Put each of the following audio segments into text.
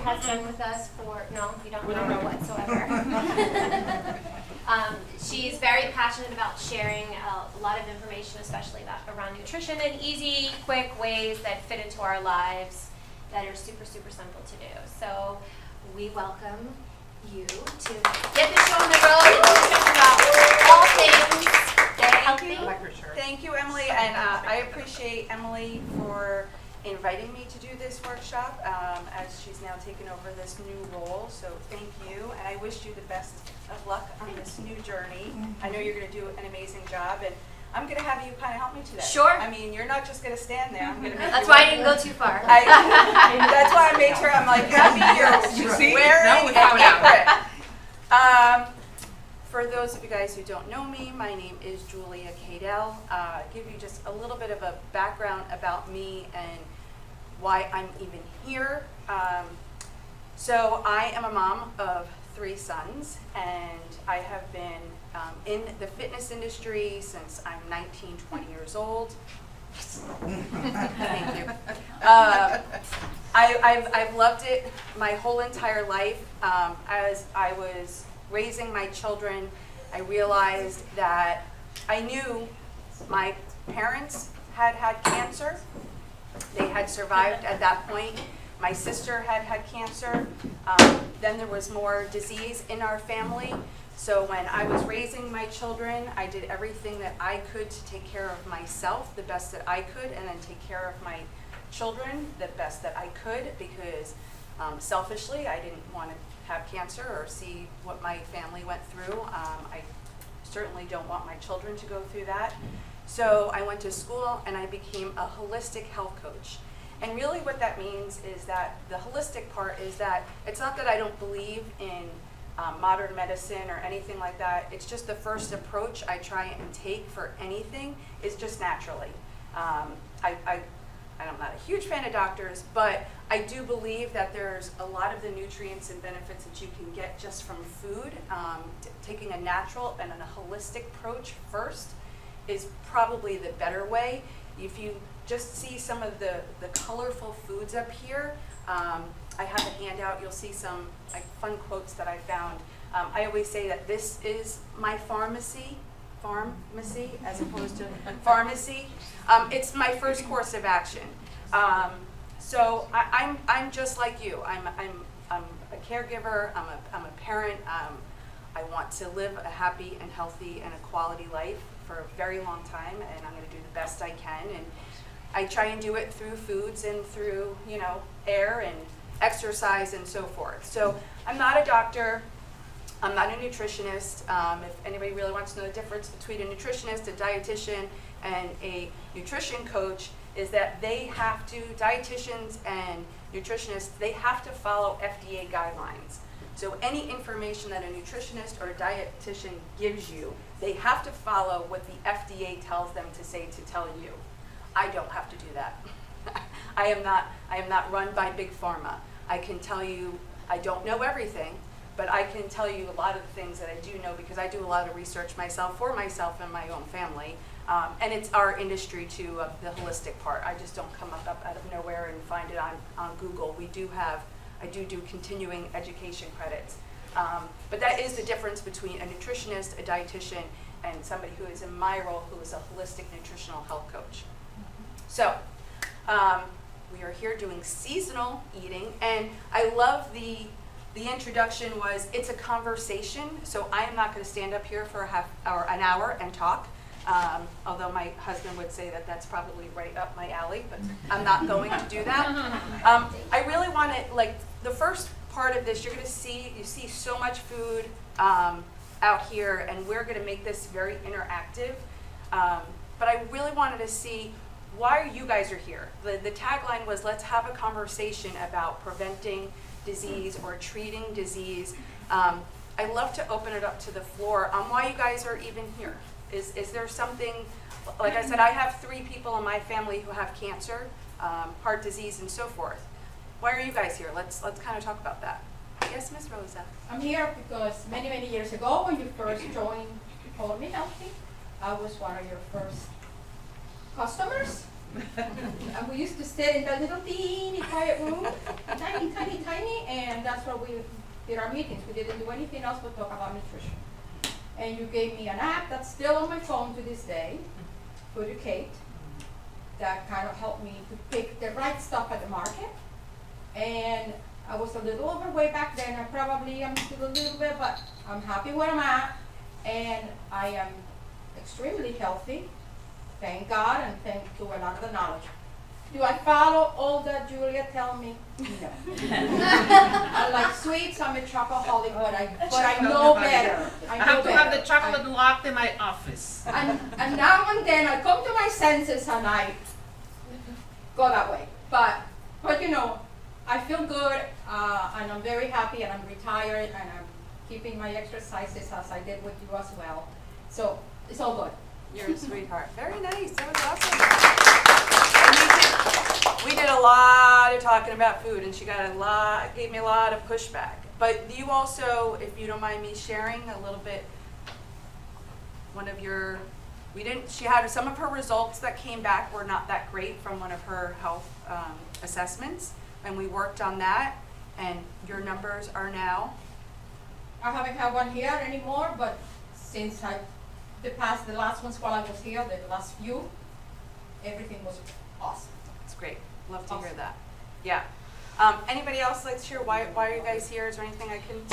has been with us for, no, you don't know her whatsoever. She's very passionate about sharing a lot of information, especially around nutrition in easy, quick ways that fit into our lives that are super, super simple to do. So we welcome you to get the show on the road and talk about all things healthy. Thank you, Emily, and I appreciate Emily for inviting me to do this workshop as she's now taken over this new role. So thank you, and I wish you the best of luck on this new journey. I know you're going to do an amazing job, and I'm going to have you kind of help me today. Sure. I mean, you're not just going to stand there. I'm going to make That's you why I work didn't with go too far. that's why I made sure I'm like, happy you're wearing an apron. For those of you guys who don't know me, my name is Julia Cadell. Give you just a little bit of a background about me and why I'm even here. So I am a mom of 3 sons, and I have been in the fitness industry since I'm 19, 20 years old. Thank you. I've loved it my whole entire life. As I was raising my children, I realized that I knew my parents had had cancer. They had survived at that point. My sister had had cancer. Then there was more disease in our family. So when I was raising my children, I did everything that I could to take care of myself the best that I could, and then take care of my children the best that I could, because selfishly, I didn't want to have cancer or see what my family went through. I certainly don't want my children to go through that. So I went to school and I became a holistic health coach. And really what that means is that the holistic part is that it's not that I don't believe in modern medicine or anything like that. It's just the first approach I try and take for anything is just naturally. I'm not a huge fan of doctors, but I do believe that there's a lot of the nutrients and benefits that you can get just from food. Taking a natural and a holistic approach first is probably the better way. If you just see some of the colorful foods up here, I have a handout. You'll see some fun quotes that I found. I always say that this is my pharmacy as opposed to pharmacy. It's my first course of action. So I'm just like you. I'm a caregiver. I'm a parent. I want to live a happy and healthy and a quality life for a very long time, and I'm going to do the best I can. And I try and do it through foods and through, air and exercise and so forth. So I'm not a doctor. I'm not a nutritionist. If anybody really wants to know the difference between a nutritionist, a dietitian, and a nutrition coach, is that dietitians and nutritionists, they have to follow FDA guidelines. So any information that a nutritionist or a dietitian gives you, they have to follow what the FDA tells them to say to tell you. I don't have to do that. I am not run by Big Pharma. I can tell you I don't know everything, but I can tell you a lot of the things that I do know because I do a lot of research myself for myself and my own family. And it's our industry too, of the holistic part. I just don't come up out of nowhere and find it on Google. I do continuing education credits. But that is the difference between a nutritionist, a dietitian, and somebody who is in my role, who is a holistic nutritional health coach. So we are here doing seasonal eating, and I love the introduction was, it's a conversation, so I am not going to stand up here for an hour and talk, although my husband would say that that's probably right up my alley, but I'm not going to do that. I really want to, the first part of this, you see so much food out here, and we're going to make this very interactive, but I really wanted to see why you guys are here. The tagline was, let's have a conversation about preventing disease or treating disease. I'd love to open it up to the floor on why you guys are even here. Is there something, like I said, I have 3 people in my family who have cancer, heart disease, and so forth. Why are you guys here? Let's kind of talk about that. Yes, Ms. Rosa. I'm here because many, many years ago when you first joined Hold Me Healthy, I was one of your first customers. And we used to sit in that little teeny quiet room, tiny, tiny, tiny, and that's where we did our meetings. We didn't do anything else but talk about nutrition. And you gave me an app that's still on my phone to this day, Food Kate, that kind of helped me to pick the right stuff at the market. And I was a little overweight back then. I probably am still a little bit, but I'm happy where I'm at. And I am extremely healthy, thank God, and thanks to a lot of the knowledge. Do I follow all that Julia tell me? No. I like sweets, I'm a chocoholic, but I know better. I have to have the chocolate locked in my office. And now and then I come to my senses and I go that way. But you know, I feel good, and I'm very happy, and I'm retired, and I'm keeping my exercises as I did with you as well. So it's all good. You're a sweetheart. Very nice. That was awesome. And we did a lot of talking about food, and she gave me a lot of pushback. But you also, if you don't mind me sharing a little bit, she had some of her results that came back were not that great from one of her health assessments, and we worked on that, and your numbers are now. I haven't had one here anymore, but since the last ones while I was here, the last few, everything was awesome. It's great. Love to hear Awesome. that. Yeah. Anybody else like to share why are you guys here? Is there anything I can?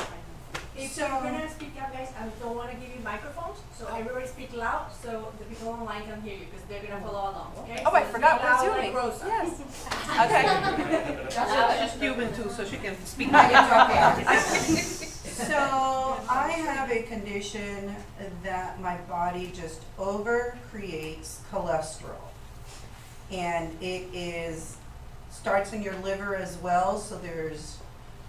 If you're gonna speak up, guys, I don't want to give you microphones, so everybody speak loud so the people online can hear you because they're gonna follow along. Okay? Oh, So I speak forgot loud we're like Zooming. Rosa. Yes. Okay. That's She's Cuban too, so she can speak. So I have a condition that my body just over creates cholesterol. And starts in your liver as well, so there's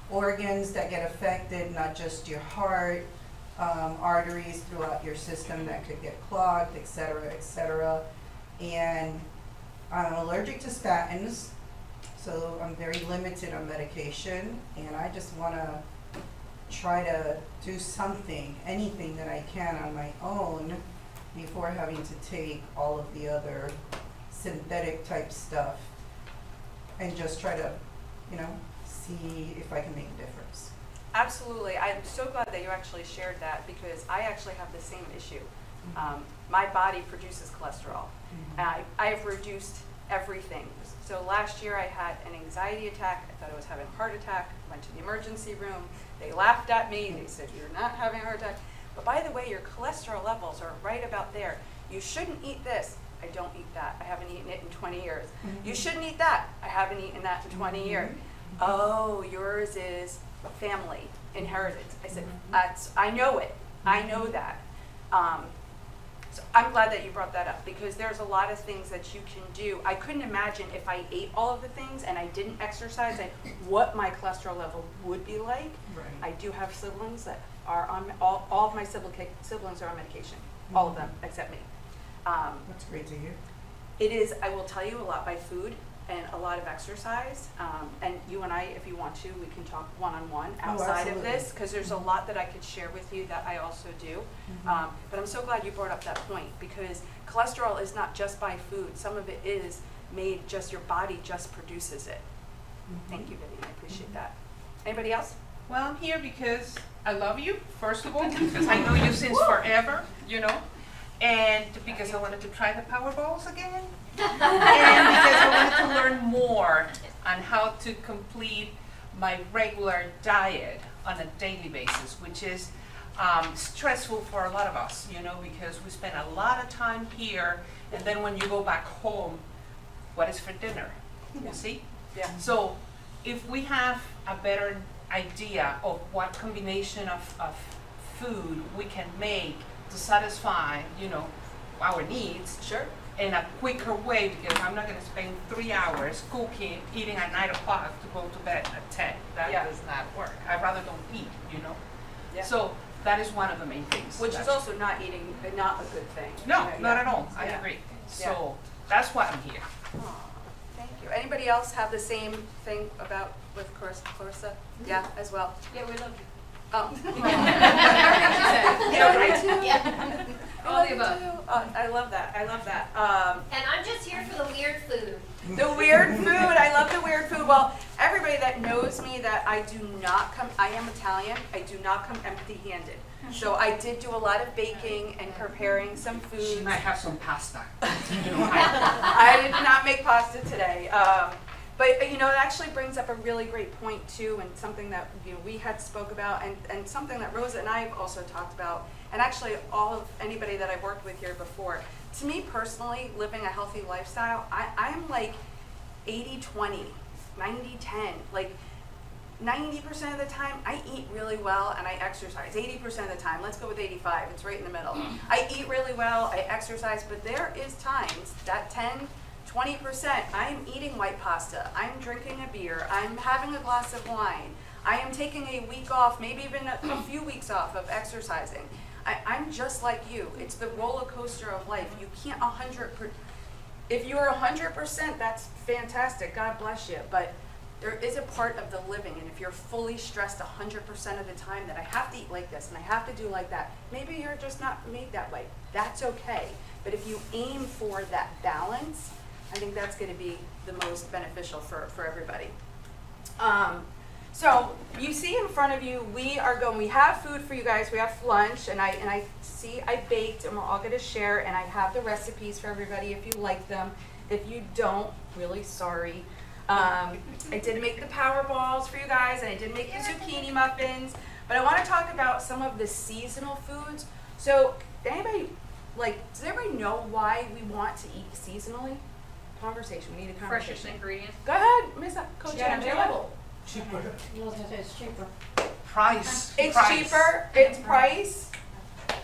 organs that get affected, not just your heart, arteries throughout your system that could get clogged, et cetera, et cetera. And I'm allergic to statins, so I'm very limited on medication, and I just want to try to do something, anything that I can on my own before having to take all of the other synthetic type stuff and just try to, see if I can make a difference. Absolutely. I'm so glad that you actually shared that because I actually have the same issue. My body produces cholesterol. And I have reduced everything. So last year I had an anxiety attack. I thought I was having a heart attack. Went to the emergency room. They laughed at me. They said, "You're not having a heart attack. But by the way, your cholesterol levels are right about there. You shouldn't eat this." I don't eat that. I haven't eaten it in 20 years. You shouldn't eat that. I haven't eaten that in 20 years. Oh, yours is family, inheritance. I said, I know it. I know that. So I'm glad that you brought that up because there's a lot of things that you can do. I couldn't imagine if I ate all of the things and I didn't exercise and what my cholesterol level would be like. Right. I do have siblings that are on, all of my siblings are on medication. All of them, except me. That's great to hear. It is, I will tell you, a lot by food and a lot of exercise. And you and I, if you want to, we can talk one-on-one outside of this because there's a lot that I could share with you that I also do. But I'm so glad you brought up that point because cholesterol is not just by food. Some of it is made just, your body just produces it. Thank you, Vivian. I appreciate that. Anybody else? Well, I'm here because I love you, first of all, because I know you since forever, and because I wanted to try the Powerballs again, and because I wanted to learn more on how to complete my regular diet on a daily basis, which is stressful for a lot of us, because we spend a lot of time here, and then when you go back home, what is for dinner? You see? Yeah. So if we have a better idea of what combination of food we can make to satisfy, our needs Sure. in a quicker way, because I'm not going to spend 3 hours cooking, eating at 9 o'clock to go to bed at 10. That Yeah. does not work. I'd rather don't eat, Yeah. So that is one of the main things. Which is That's- also not eating, not a good thing. No, Yeah. not at all. I Yeah. agree. So that's why I'm here. Aw, thank you. Anybody else have the same thing with Clarissa? Yeah, as well? Yeah, we love you. Oh. Yeah, I too. Yeah. All the above. I love that. I love that. And I'm just here for the weird food. The weird food. I love the weird food. Well, everybody that knows me, that I do not come, I am Italian, I do not come empty-handed. So I did do a lot of baking and preparing some food. She might have some pasta. I did not make pasta today. But you know, it actually brings up a really great point too, and something that we had spoke about, and something that Rosa and I have also talked about, and actually all of anybody that I've worked with here before. To me personally, living a healthy lifestyle, I'm like 80-20, 90-10. Like 90% of the time, I eat really well and I exercise. 80% of the time, let's go with 85, it's right in the middle. I eat really well, I exercise, but there is times, that 10-20%, I'm eating white pasta, I'm drinking a beer, I'm having a glass of wine, I am taking a week off, maybe even a few weeks off of exercising. I'm just like you. It's the roller coaster of life. You can't 100%. If you're 100%, that's fantastic. God bless you. But there is a part of the living, and if you're fully stressed 100% of the time that I have to eat like this and I have to do like that, maybe you're just not made that way. That's okay. But if you aim for that balance, I think that's going to be the most beneficial for everybody. So you see in front of you, we have food for you guys. We have lunch, and I see I baked, and we're all going to share, and I have the recipes for everybody if you like them. If you don't, really sorry. I did make the power balls for you guys, and I did make the zucchini muffins, but I want to talk about some of the seasonal foods. So does everybody know why we want to eat seasonally? Conversation, we need a conversation. Freshest ingredients. Go ahead, Miss Coach Yeah, Angela. available. Cheaper. I was gonna say it's cheaper. Price. It's Price. cheaper, it's price.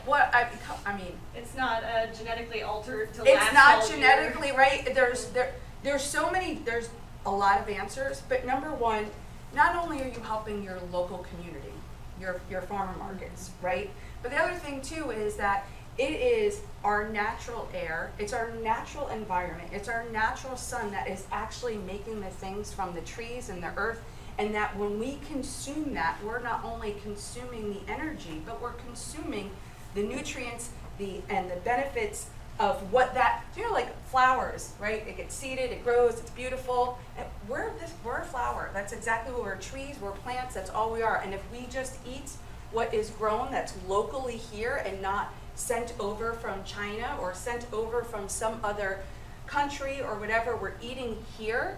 What, I mean, It's not genetically altered to it's last not all year. genetically, right? There's so many, there's a lot of answers, but number one, not only are you helping your local community, your farmer markets, right? But the other thing too is that it is our natural air, it's our natural environment, it's our natural sun that is actually making the things from the trees and the earth, and that when we consume that, we're not only consuming the energy, but we're consuming the nutrients and the benefits of what that, like flowers, right? It gets seeded, it grows, it's beautiful. And we're a flower. That's exactly what we're. Trees, we're plants, that's all we are. And if we just eat what is grown that's locally here and not sent over from China or sent over from some other country or whatever, we're eating here,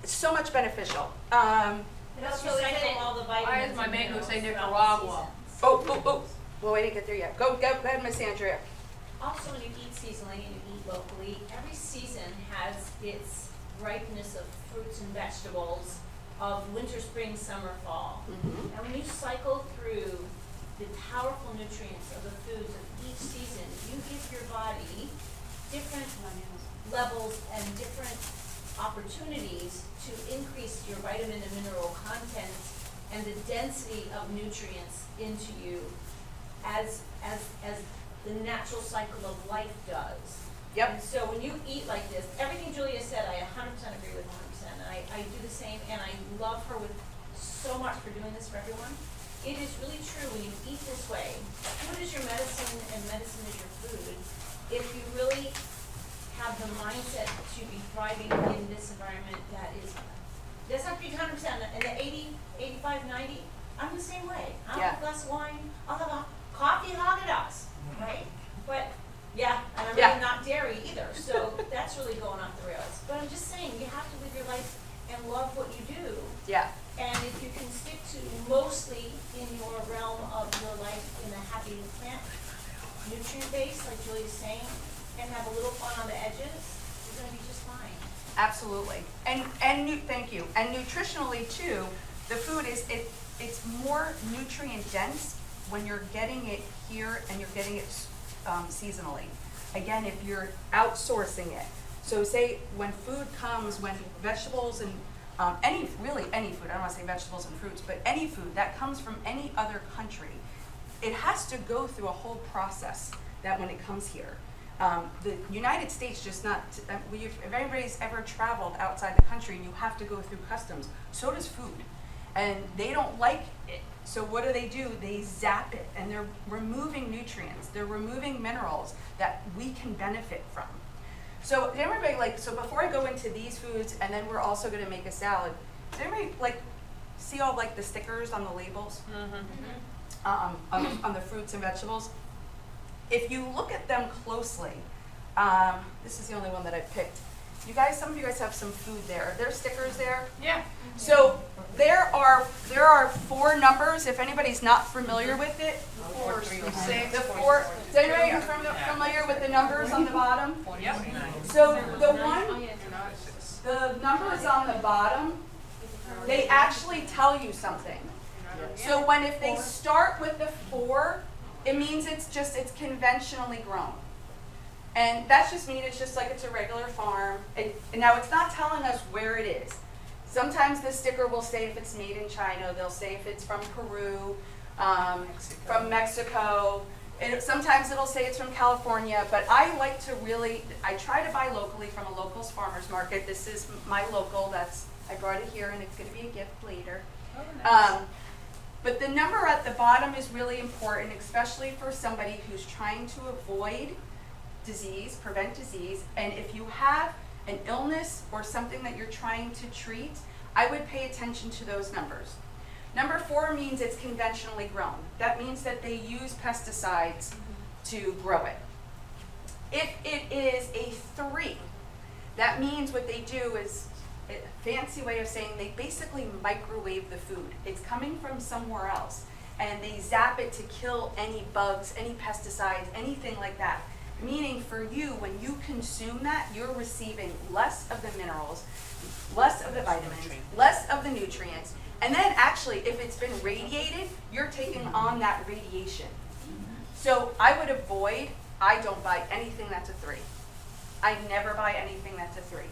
it's so much beneficial. It helps So is recycle it- all the why vitamins does my and mango minerals say throughout the Nicaragua? Oh. Well, we didn't get there yet. Go ahead, Miss Andrea. Also, when you eat seasonally and you eat locally, every season has its ripeness of fruits and vegetables of winter, spring, summer, fall. Mm-hmm. And when you cycle through the powerful nutrients of the foods of each season, you give your body different levels and different opportunities to increase your vitamin and mineral content and the density of nutrients into you as the natural cycle of life does. Yep. And so when you eat like this, everything Julia said, I 100% agree with 100%. And I do the same, and I love her with so much for doing this for everyone. It is really true when you eat this way. Food is your medicine, and medicine is your food. If you really have the mindset to be thriving in this environment that is, doesn't have to be 100%, in the 80, 85, 90, I'm the same way. I'll Yeah. have a glass of wine, I'll have a coffee Haagen-Dazs, right? But, yeah, and I'm Yeah. really not dairy either, so that's really going off the rails. But I'm just saying, you have to live your life and love what you do. Yeah. And if you can stick to mostly in your realm of your life in a happy plant, nutrient base, like Julia's saying, and have a little fun on the edges, you're gonna be just fine. Absolutely. Thank you. And nutritionally too, the food it's more nutrient dense when you're getting it here and you're getting it seasonally. Again, if you're outsourcing it. So say when food comes, when vegetables and any food, I don't want to say vegetables and fruits, but any food that comes from any other country, it has to go through a whole process that when it comes here. The United States just not, if anybody's ever traveled outside the country, you have to go through customs. So does food. And they don't like it. So what do? They zap it, and they're removing nutrients. They're removing minerals that we can benefit from. So everybody, so before I go into these foods, and then we're also gonna make a salad, Does anybody like see all like the stickers on the labels? On the fruits and vegetables? If you look at them closely, this is the only one that I picked. You guys, some of you guys have some food there. Are there stickers there? Yeah. So there are 4 numbers. If anybody's not familiar with it, 4, 3, 6. the 4. Is anybody familiar with the numbers on the bottom? Yep. So the numbers on the bottom, they actually tell you something. So if they start with the 4, it means it's conventionally grown. And that's just mean it's just like it's a regular farm. And now it's not telling us where it is. Sometimes the sticker will say if it's made in China, they'll say if it's from Peru, from Mexico. And sometimes it'll say it's from California, but I try to buy locally from a locals farmer's market. This is my local, I brought it here and it's gonna be a gift later. But the number at the bottom is really important, especially for somebody who's trying to avoid disease, prevent disease, and if you have an illness or something that you're trying to treat, I would pay attention to those numbers. Number 4 means it's conventionally grown. That means that they use pesticides to grow it. If it is a 3, that means what they do is, a fancy way of saying they basically microwave the food. It's coming from somewhere else, and they zap it to kill any bugs, any pesticides, anything like that. Meaning for you, when you consume that, you're receiving less of the minerals, less of the vitamins, less of the nutrients, and then actually, if it's been radiated, you're taking on that radiation. So I don't buy anything that's a 3. I never buy anything that's a 3.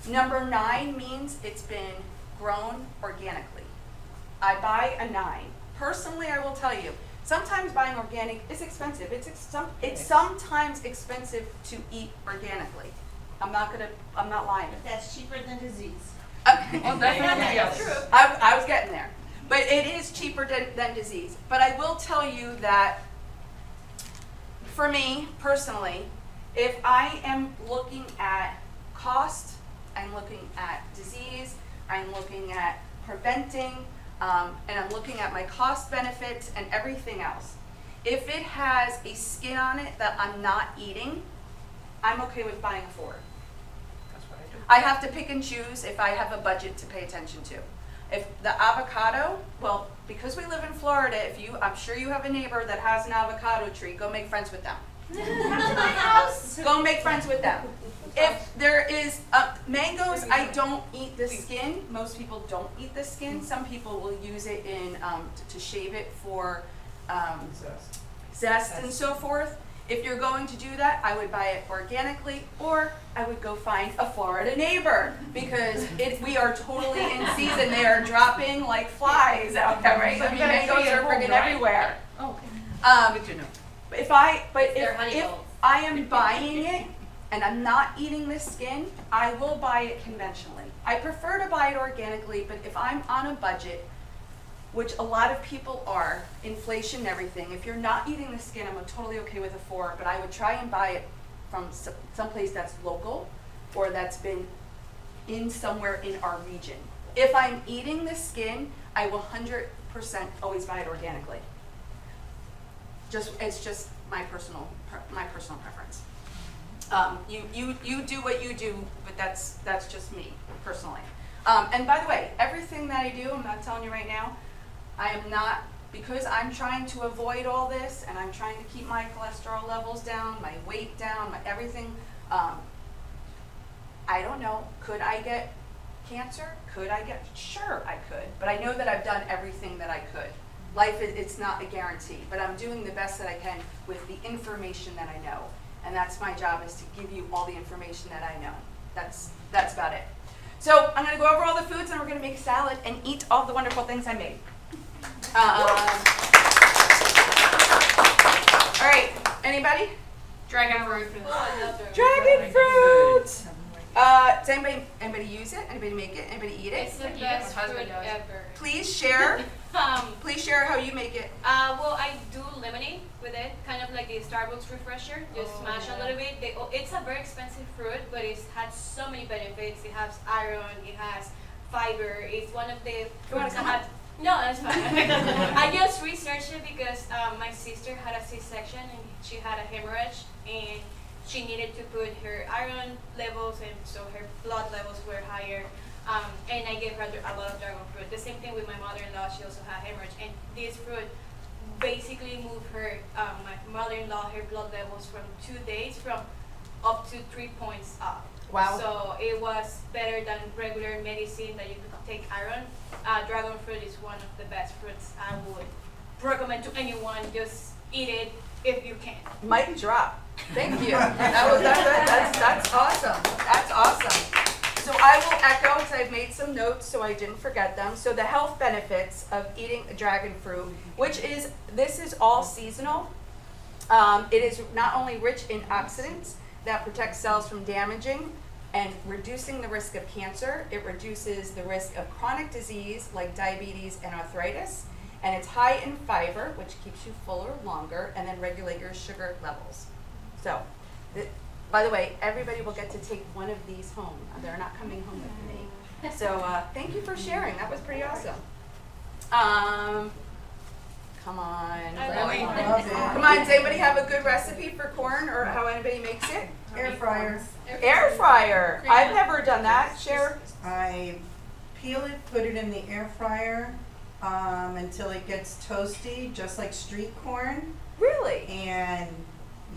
Number 9 means it's been grown organically. I buy a 9. Personally, I will tell you, sometimes buying organic is expensive. It's sometimes expensive to eat organically. I'm not lying. But that's cheaper than disease. Oh, definitely, yes. I was getting there. But it is cheaper than disease. But I will tell you that for me, personally, if I am looking at cost, I'm looking at disease, I'm looking at preventing, and I'm looking at my cost benefits and everything else. If it has a skin on it that I'm not eating, I'm okay with buying a 4. That's what I do. I have to pick and choose if I have a budget to pay attention to. If the avocado, well, because we live in Florida, I'm sure you have a neighbor that has an avocado tree, go make friends with them. Go make friends with them. If there is mangoes, I don't eat the skin. Most people don't eat the skin. Some people will use it in to shave it for zest and so forth. If you're going to do that, I would buy it organically, or I would go find a Florida neighbor because we are totally in season. They are dropping like flies out there, right? I mean, mangoes are friggin' everywhere. Okay. Good to know. If They're honey if bolts. I am buying it and I'm not eating the skin, I will buy it conventionally. I prefer to buy it organically, but if I'm on a budget, which a lot of people are, inflation and everything, if you're not eating the skin, I'm totally okay with a 4, but I would try and buy it from someplace that's local or that's been in somewhere in our region. If I'm eating the skin, I will 100% always buy it organically. It's just my personal preference. You do what you do, but that's just me personally. And by the way, everything that I do, I'm not telling you right now, I am not, because I'm trying to avoid all this and I'm trying to keep my cholesterol levels down, my weight down, my everything. I don't know. Could I get cancer? Sure, I could. But I know that I've done everything that I could. Life, it's not a guarantee, but I'm doing the best that I can with the information that I know. And that's my job, is to give you all the information that I know. That's about it. So I'm gonna go over all the foods and we're gonna make a salad and eat all the wonderful things I made. All right, anybody? Dragon fruit. Dragon fruit! Does anybody use it? Anybody make it? Anybody eat it? It's the best food ever. Please share. Please share how you make it. Well, I do lemonade with it, kind of like the Starbucks refresher. Just smash a little bit. It's a very expensive fruit, but it has so many benefits. It has iron, it has fiber is one of the You wanna fruits come that have. No, that's fine. I just researched it because my sister had a C-section and she had a hemorrhage and she needed to put her iron levels and so her blood levels were higher. And I gave her a lot of dragon fruit. The same thing with my mother-in-law. She also had hemorrhage, and this fruit basically moved her, my mother-in-law, her blood levels from 2 days from up to 3 points up. Wow. So it was better than regular medicine that you could take iron. Dragon fruit is one of the best fruits I would recommend to anyone. Just eat it if you can. Mic drop. Thank you. That's awesome. That's awesome. So I will echo, because I've made some notes so I didn't forget them. So the health benefits of eating a dragon fruit, this is all seasonal. It is not only rich in oxidants that protect cells from damaging and reducing the risk of cancer, it reduces the risk of chronic disease like diabetes and arthritis, and it's high in fiber, which keeps you fuller longer, and then regulate your sugar levels. So, by the way, everybody will get to take one of these home. They're not coming home with me. So thank you for sharing. That was pretty awesome. Come on. Love it. Come on, does anybody have a good recipe for corn or how anybody makes it? Air fryer. Air fryer. I've never done that. Share. I peel it, put it in the air fryer until it gets toasty, just like street corn. Really? And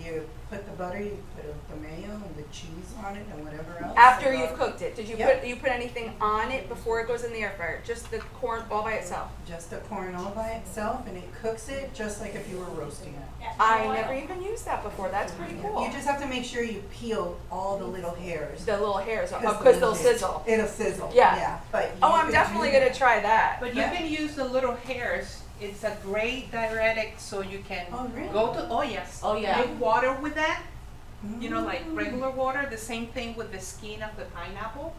you put the butter, you put the mayo and the cheese on it and whatever else. After you've cooked it, did you Yep. put anything on it before it goes in the air fryer? Just the corn all by itself? Just the corn all by itself, and it cooks it just like if you were roasting it. Yeah, I no oil. never even used that before. That's pretty cool. You just have to make sure you peel all the little hairs. The little hairs, the because little they'll hairs- sizzle. It'll sizzle. Yeah. But Oh, you I'm could definitely do gonna try that. But you Yeah. can use the little hairs. It's a great diuretic, so you can Oh, really? go to, oh yes. Oh, yeah. Make water with that, you know, like Mm. regular water. The same thing with the skin of the pineapple.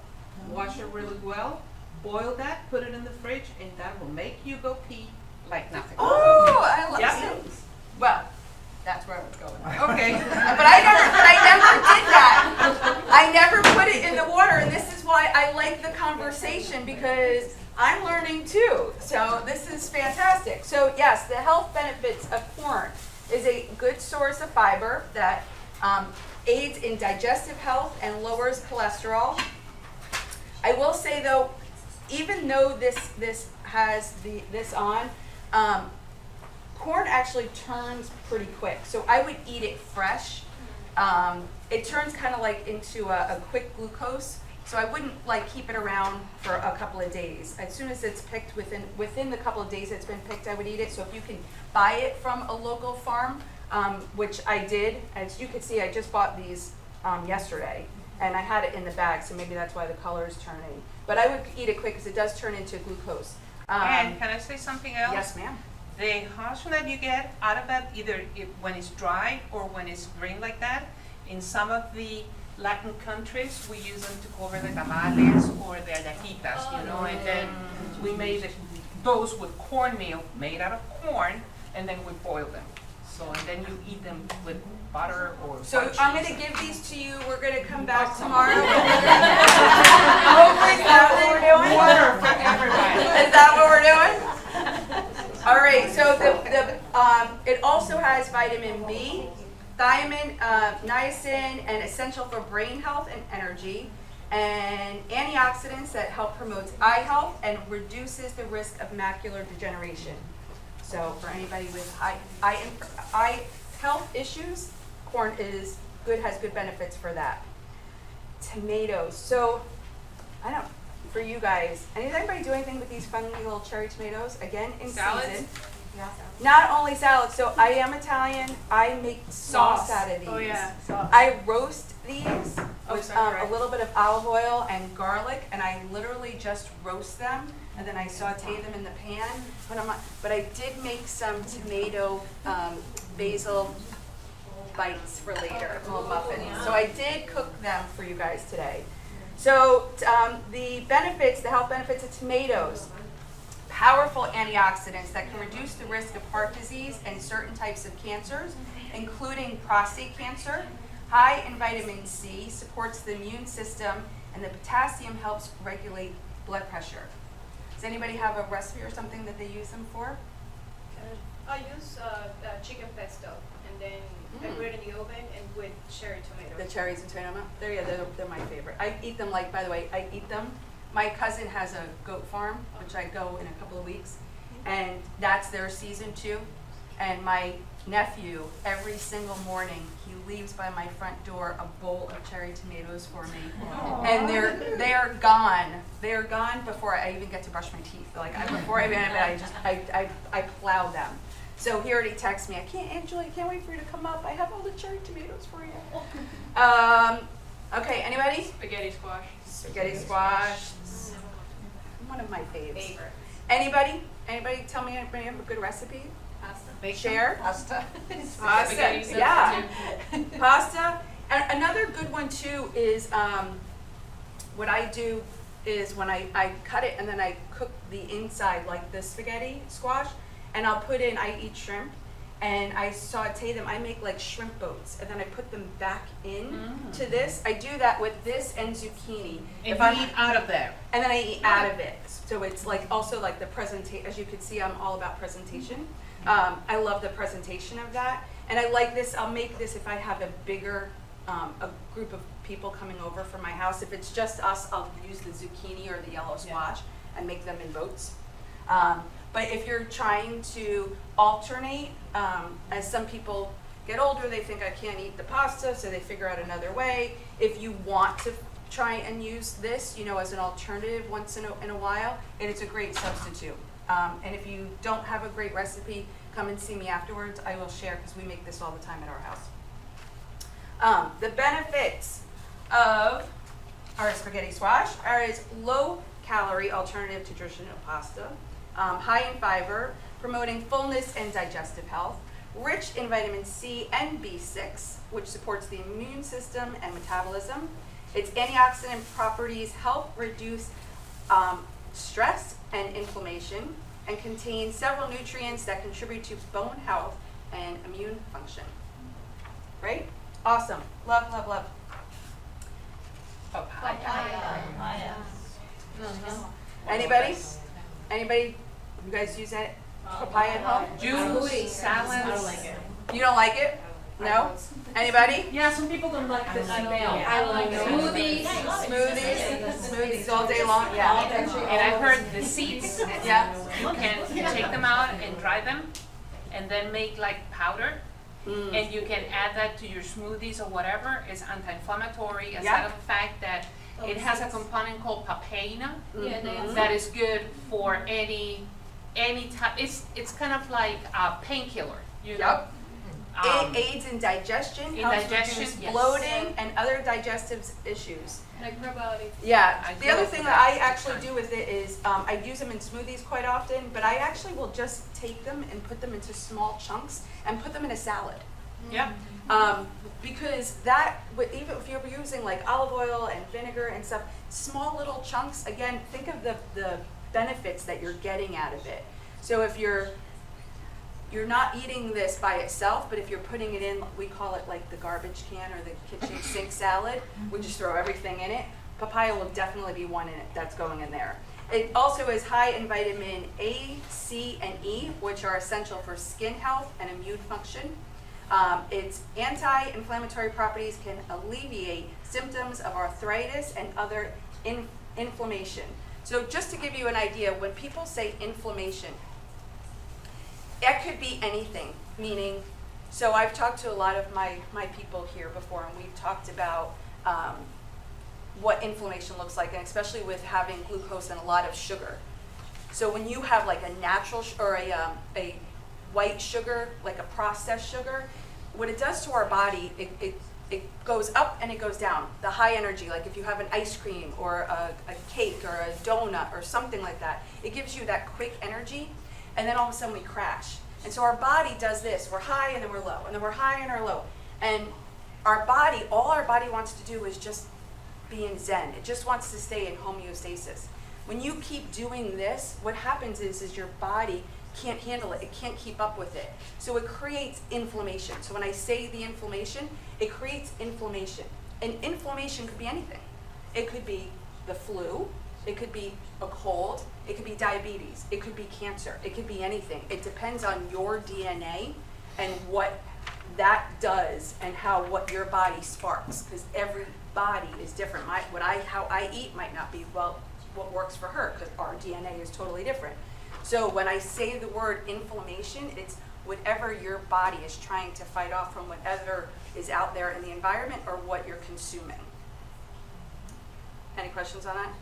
Wash it really well, boil that, put it in the fridge, and that will make you go pee like nothing. Oh, I love Yeah. it. Well, that's where I was going. Okay. But I never did that. I never put it in the water, and this is why I like the conversation, because I'm learning too. So this is fantastic. So yes, the health benefits of corn is a good source of fiber that aids in digestive health and lowers cholesterol. I will say though, even though this has this on, corn actually turns pretty quick. So I would eat it fresh. It turns kind of like into a quick glucose. So I wouldn't like keep it around for a couple of days. As soon as it's picked, within the couple of days it's been picked, I would eat it. So if you can buy it from a local farm, which I did, as you can see, I just bought these yesterday, and I had it in the bag, so maybe that's why the color is turning. But I would eat it quick because it does turn into glucose. And can I say something else? Yes, ma'am. The hash that you get out of that, either when it's dry or when it's green like that, in some of the Latin countries, we use them to cover the tamales or the arequitas, you know, and then we made those with cornmeal made out of corn, and then we boil them. So, and then you eat them with butter or So white I'm cheese. gonna give these to you. We're gonna come back tomorrow. Hopefully, is that what we're doing? Water for everybody. Is that what we're doing? All right. So it also has vitamin B, thiamine, niacin, and essential for brain health and energy, and antioxidants that help promote eye health and reduces the risk of macular degeneration. So for anybody with eye health issues, corn is good, has good benefits for that. Tomatoes. So for you guys, anybody do anything with these fun little cherry tomatoes? Again, in Salads? season. Not only salads. So I am Italian. I make sauce out of these. Oh yeah, sauce. I roast these with sorry. a little bit of olive oil and garlic, and I literally just roast them, and then I saute them in the pan. But I did make some tomato basil bites for later, little muffins. So I did cook them for you guys today. So the health benefits of tomatoes. Powerful antioxidants that can reduce the risk of heart disease and certain types of cancers, including prostate cancer. High in vitamin C supports the immune system, and the potassium helps regulate blood pressure. Does anybody have a recipe or something that they use them for? I use chicken pesto, and then I put it in the oven and with cherry tomatoes. The cherries and tomato. They're my favorite. I eat them like, by the way, I eat them. My cousin has a goat farm, which I go in a couple of weeks, and that's their season too. And my nephew, every single morning, he leaves by my front door a bowl of cherry tomatoes for me. And they are gone. They are gone before I even get to brush my teeth. Before I even I plow them. So he already texts me, Angela, I can't wait for you to come up. I have all the cherry tomatoes for you. Okay, anybody? Spaghetti squash. Spaghetti squash. One of my faves. Anybody? Anybody tell me anybody have a good recipe? Pasta. Share? Pasta. Pasta, yeah. Pasta. And another good one too is what I do is when I cut it and then I cook the inside like the spaghetti squash, and I'll put in, I eat shrimp, and I saute them. I make like shrimp boats, and then I put them back in to this. I do that with this and zucchini. And you eat out of there. And then I eat out of it. So it's like also like the presentation, as you can see, I'm all about presentation. I love the presentation of that. And I like this, I'll make this if I have a bigger, a group of people coming over from my house. If it's just us, I'll use the zucchini or the yellow squash and make them in boats. But if you're trying to alternate, as some people get older, they think I can't eat the pasta, so they figure out another way. If you want to try and use this, as an alternative once in a while, and it's a great substitute. And if you don't have a great recipe, come and see me afterwards. I will share because we make this all the time at our house. The benefits of our spaghetti squash are is low-calorie alternative to traditional pasta, high in fiber, promoting fullness and digestive health, rich in vitamin C and B6, which supports the immune system and metabolism. Its antioxidant properties help reduce stress and inflammation, and contains several nutrients that contribute to bone health and immune function. Right? Awesome. Love, love, love. Papaya. Anybody? Anybody? You guys use that papaya at home? Juice, salads. I don't like it. You don't like it? No? Anybody? Yeah, some people don't like the smell. I like it. Smoothies. Smoothies all day long? Yeah. And I've heard the seeds, Yeah. you can take them out and dry them, and then make like powder, and you can add that to your smoothies or whatever. It's anti-inflammatory, aside of the fact that it has a component called papain Yeah, they that is good for any type. It's kind of like a painkiller, you know. Yep. It aids in digestion, in helps digestion, reduce yes. bloating and other digestive issues. Like probiotics. Yeah. I The other love thing that. that I actually do with it is I use them in smoothies quite often, but I actually will just take them and put them into small chunks and put them in a salad. Yeah. Because that, even if you're using like olive oil and vinegar and stuff, small little chunks, again, think of the benefits that you're getting out of it. So if you're not eating this by itself, but if you're putting it in, we call it like the garbage can or the kitchen sink salad, we just throw everything in it. Papaya will definitely be one in it that's going in there. It also is high in vitamin A, C, and E, which are essential for skin health and immune function. Its anti-inflammatory properties can alleviate symptoms of arthritis and other inflammation. So just to give you an idea, when people say inflammation, it could be anything, meaning, so I've talked to a lot of my people here before, and we've talked about what inflammation looks like, and especially with having glucose and a lot of sugar. So when you have like a natural or a white sugar, like a processed sugar, what it does to our body, it goes up and it goes down. The high energy, like if you have an ice cream or a cake or a donut or something like that, it gives you that quick energy, and then all of a sudden we crash. And so our body does this. We're high and then we're low, and then we're high and we're low. And our body, all our body wants to do is just be in Zen. It just wants to stay in homeostasis. When you keep doing this, what happens is your body can't handle it. It can't keep up with it. So it creates inflammation. So when I say the inflammation, it creates inflammation. And inflammation could be anything. It could be the flu. It could be a cold, it could be diabetes, it could be cancer, it could be anything. It depends on your DNA and what that does and what your body sparks, because every body is different. How I eat might not be what works for her, because our DNA is totally different. So when I say the word inflammation, it's whatever your body is trying to fight off from whatever is out there in the environment or what you're consuming. Any questions on that?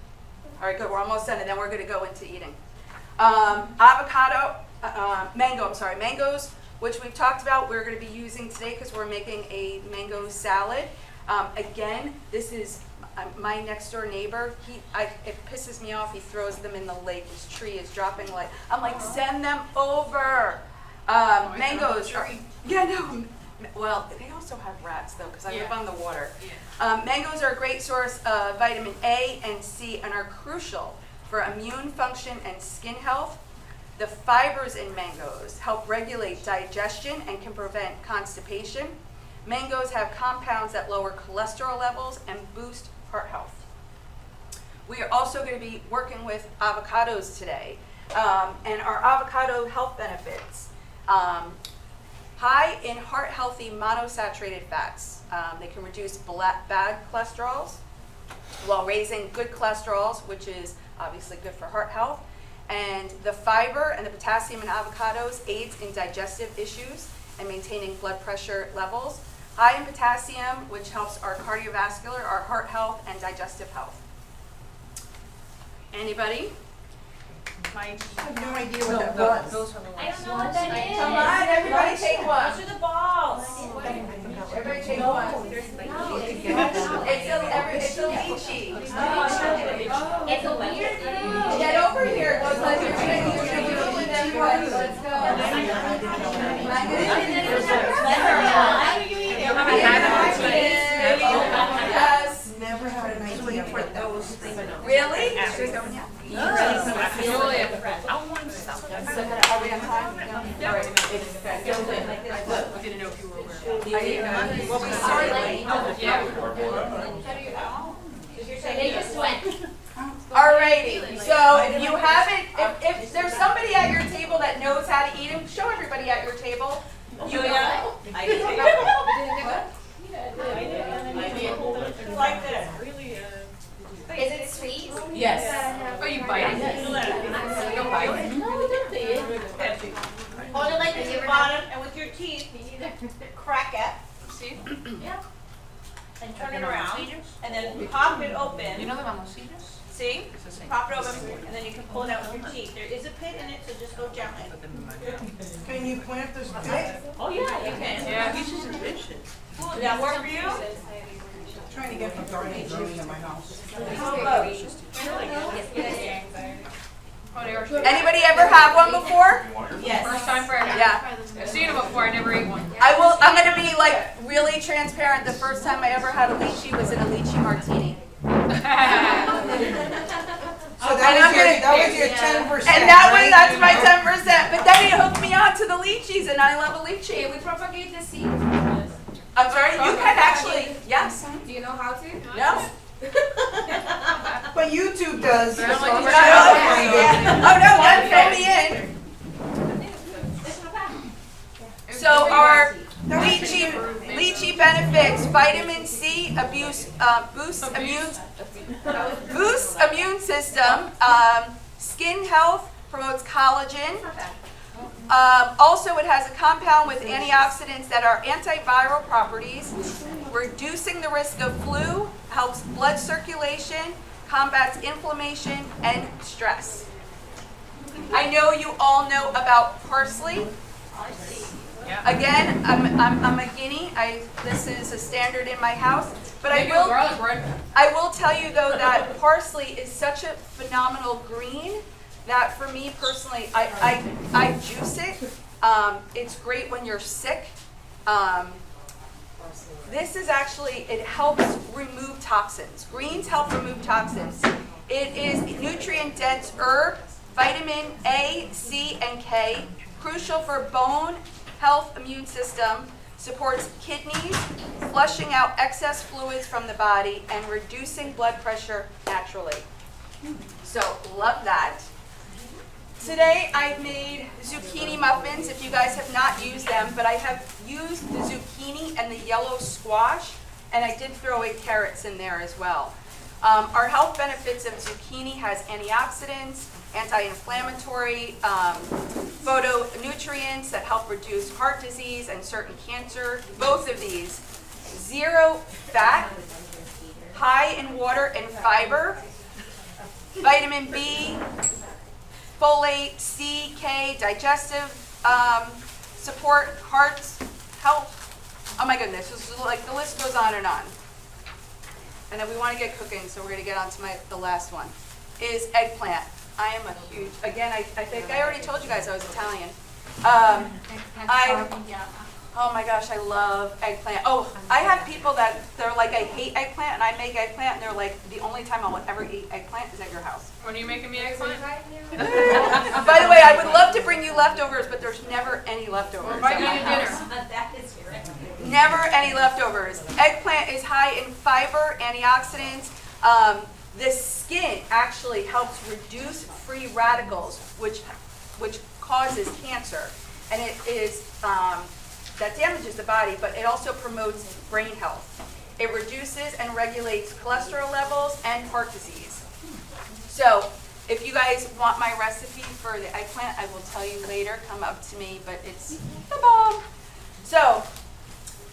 All right, good. We're almost done, and then we're going to go into eating. Mangoes, which we've talked about, we're going to be using today because we're making a mango salad. Again, this is my next door neighbor. It pisses me off. He throws them in the lake. His tree is dropping like, I'm like, send them over. Mangoes. Well, they also have rats though, because I live on the water. Mangoes are a great source of vitamin A and C and are crucial for immune function and skin health. The fibers in mangoes help regulate digestion and can prevent constipation. Mangoes have compounds that lower cholesterol levels and boost heart health. We are also going to be working with avocados today, and our avocado health benefits. High in heart-healthy monounsaturated fats. They can reduce bad cholesterols while raising good cholesterols, which is obviously good for heart health. And the fiber and the potassium in avocados aids in digestive issues and maintaining blood pressure levels. High in potassium, which helps our cardiovascular, our heart health, and digestive health. Anybody? I have no idea what that was. Those are the I ones. don't know what that is. Come on, everybody take one. Those are the balls. Everybody take one. It's a lychee. It's a weird food. Get over here. Let's go. Yes. Never had an idea what that was. Really? I want something. Are we on time? No. All right. I didn't know if you were aware. Well, we started late. They just went. Alrighty, so if you haven't, if there's somebody at your table that knows how to eat them, show everybody at your table. You know. I did. Like this. Is it sweet? Yes. Are you biting? Don't bite. Hold it like this at the bottom, and with your teeth, crack it. See? And turn it around, and then pop it open. You know the mamoncillos? See? It's the same. Pop it open, and then you can pull it out with your teeth. There is a pit in it, so just go gently. Put them in my mouth. Can you plant this pit? Oh, yeah, you can. Yeah, he's just ambitious. Does that work for you? Trying to get the garden growing in my house. Anybody ever have one before? Yes. First time for everything. Yeah. I've seen them before, I never ate one. I'm gonna be like really transparent. The first time I ever had a lychee was in a lychee martini. So that was your 10%, And that's my 10%. But then it hooked me on to the lychees, and I love a lychee. we propagate the seed? I'm sorry, you can actually, yes, Do you know how to? no? But YouTube does. But I'm so like, I'm Oh, sure I'll find it. no, one fill me in. So our lychee benefits: vitamin C boosts immune system, skin health, promotes collagen. Also, it has a compound with antioxidants that are antiviral properties, reducing the risk of flu, helps blood circulation, combats inflammation and stress. I know you all know about parsley. Again, I'm a guinea. This is a standard in my house. But I will tell you though that parsley is such a phenomenal green that for me personally, I juice it. It's great when you're sick. This is actually, it helps remove toxins. Greens help remove toxins. It is a nutrient-dense herb, vitamin A, C, and K, crucial for bone health, immune system, supports kidneys, flushing out excess fluids from the body, and reducing blood pressure naturally. So love that. Today I made zucchini muffins, if you guys have not used them, but I have used the zucchini and the yellow squash, and I did throw in carrots in there as well. Our health benefits of zucchini has antioxidants, anti-inflammatory, phytonutrients that help reduce heart disease and certain cancer. Both of these, 0 fat, high in water and fiber, vitamin B, folate, C, K, digestive support, heart health. Oh my goodness, this is like the list goes on and on. And then we want to get cooking, so we're going to get on to the last one, is eggplant. I am a huge, again, I think I already told you guys I was Italian. Oh my gosh, I love eggplant. Oh, I have people that, they're like, I hate eggplant, and I make eggplant, and they're like, the only time I will ever eat eggplant is at your house. When are you making me eggplant? By the way, I would love to bring you leftovers, but there's never any leftovers. Invite me at to my house. dinner. That is correct. Never any leftovers. Eggplant is high in fiber, antioxidants. The skin actually helps reduce free radicals, which causes cancer. And it is, that damages the body, but it also promotes brain health. It reduces and regulates cholesterol levels and heart disease. So if you guys want my recipe for the eggplant, I will tell you later. Come up to me, but it's the bomb. So,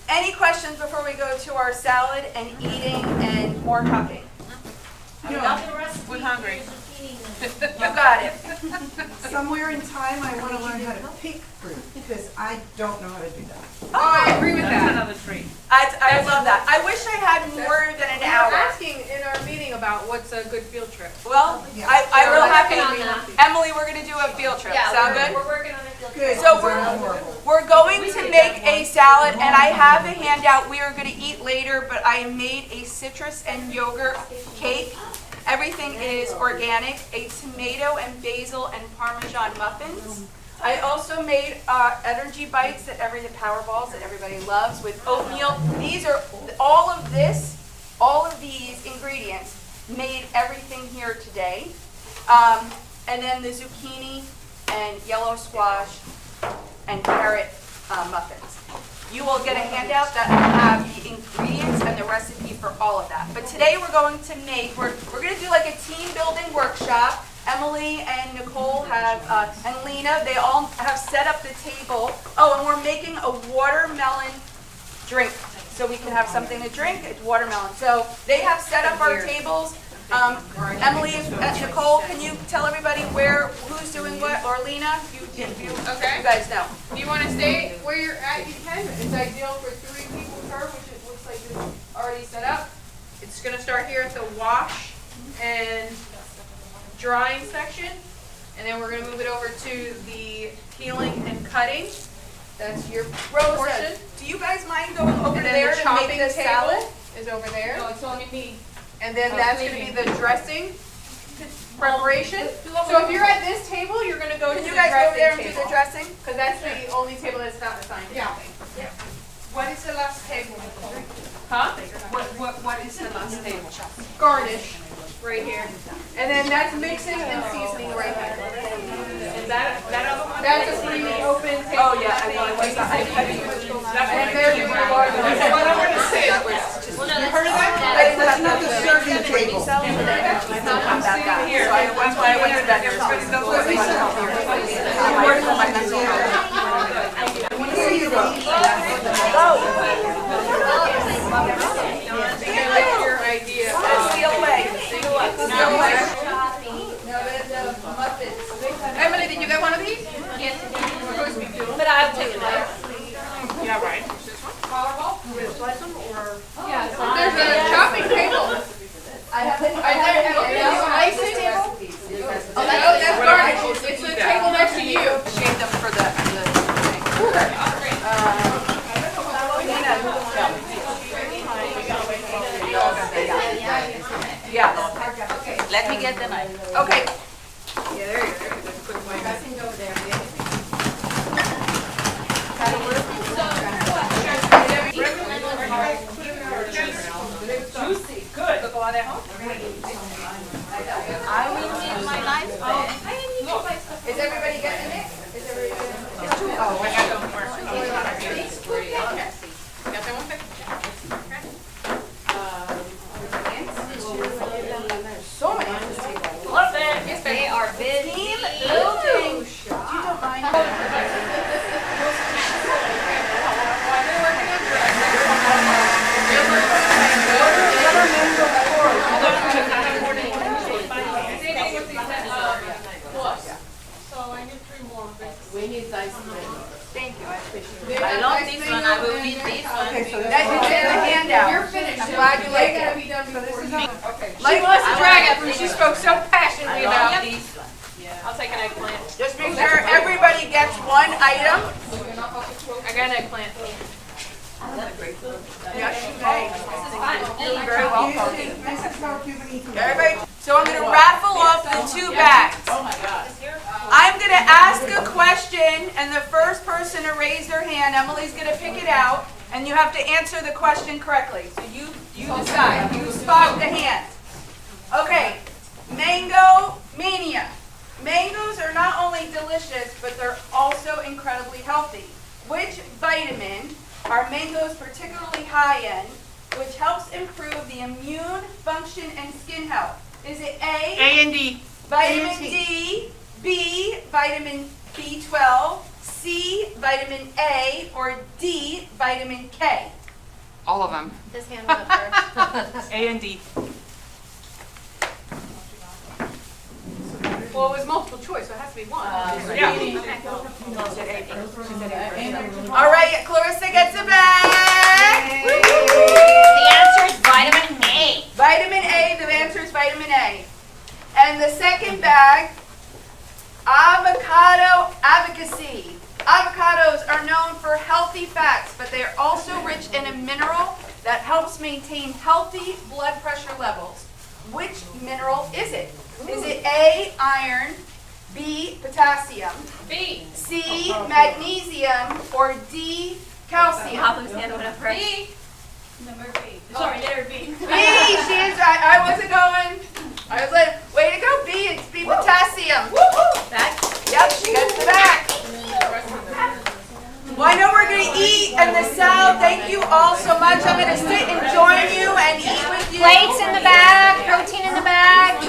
any questions before we go to our salad and eating and more cooking? I love the recipe. We're hungry. for zucchini. You got it. Somewhere in time, I want to learn how to pick fruit because I don't know how to do that. Oh, I agree with that. That's another treat. I love that. I wish I had more than an We were hour. asking in our meeting about what's a good field trip. Well, Yeah. I will have Working on to, that. Emily, we're gonna do a field trip. Sound good? We're working on a field Good. trip. So I'm horrible. we're going to make a salad, and I have a handout we are going to eat later, but I made a citrus and yogurt cake. Everything is organic, a tomato and basil and Parmesan muffins. I also made energy bites the Power Balls that everybody loves with oatmeal. These are, all of these ingredients made everything here today. And then the zucchini and yellow squash and carrot muffins. You will get a handout that will have the ingredients and the recipe for all of that. But today we're going to make, we're going to do like a team building workshop. Emily and Nicole have, and Lena, they all have set up the table. Oh, and we're making a watermelon drink. So we can have something to drink, it's watermelon. So they have set up our tables. Emily, Nicole, can you tell everybody who's doing what, or Lena? You Okay. guys know. If you want to stay where you're at, you can. It's ideal for 3 people per, which it looks like it's already set up. It's going to start here at the wash and drying section, and then we're going to move it over to the peeling and cutting. That's your Rosa, portion. do you guys mind going over And then there the to chopping make the salad? table is over there. No, it's only me. And then that's going to be the dressing preparation. So if you're at this table, you're going to go to Can the you guys go over there dressing and do the table. dressing? Because that's the only table that's not assigned to Yeah. anything. What is the last table? Huh? What is the last table? Garnish, right here. And then that's mixing and seasoning right here. And that other one? That's a free open table. Oh, yeah, I know. And they're doing the water. That's what I want to say. Well, no, You heard of that? That's not the serving table. So I, that's why I went to that. I want to see you though. They like your idea. Steal away. Emily, did you get one of these? Yes, We're supposed to be doing. but I'll take it. Yeah, right. This one? Yeah. There's a chopping table. Are there slicing? Oh, that's garnish. It's the table next to you. Shave them for the thing. Yeah. Let me get the knife. Okay. Yeah, there you go. That's a quick way. Juicy, good. Chocolate, huh? I will need my life back. Is everybody getting it? Is everybody getting it? It's too, oh, I got them first. Got them one? so many on this table. Love it. They are busy. Team building. If you don't mind. We need dice bread. Thank you, I appreciate it. I love this one. I will need this one. Okay, so That is in the handout. You're finished. I'm glad you like They gotta it. be done before you. Okay. She wants to drag it through, she spoke so passionately about Yep. these. I'll take an eggplant. Just make sure everybody gets one item. I got an eggplant. Yes, you may. You're very welcome. Mrs. Malcuba, Everybody, so I'm gonna raffle off the 2 bags. I'm gonna ask a question, and the first person to raise their hand, Emily's gonna pick it out, and you have to answer the question correctly. So you decide, you spot the hand. Okay, Mango Mania. Mangoes are not only delicious, but they're also incredibly healthy. Which vitamin are mangoes particularly high in, which helps improve the immune function and skin health? Is it A, A and D. vitamin D, B, vitamin B12, C, vitamin A, or D, vitamin K? All of them. This hand was up first. A and D. Well, it was multiple choice, so it has to be one. Yeah. All right, Clarissa gets a bag. The answer is vitamin A. Vitamin A, the answer is vitamin A. And the second bag, avocado advocacy. Avocados are known for healthy fats, but they are also rich in a mineral that helps maintain healthy blood pressure levels. Which mineral is it? Is it A, iron, B, potassium, B. C, magnesium, or D, calcium? Papa's hand went up first. B. Number B. Sorry, letter B. B, she is, I wasn't going, I was like, way to go, B, it's B, potassium. Yep, she gets the back. Well, I know we're gonna eat in the South, thank you all so much, I'm gonna sit and join you and eat with you. Plates in the bag, protein in the bag.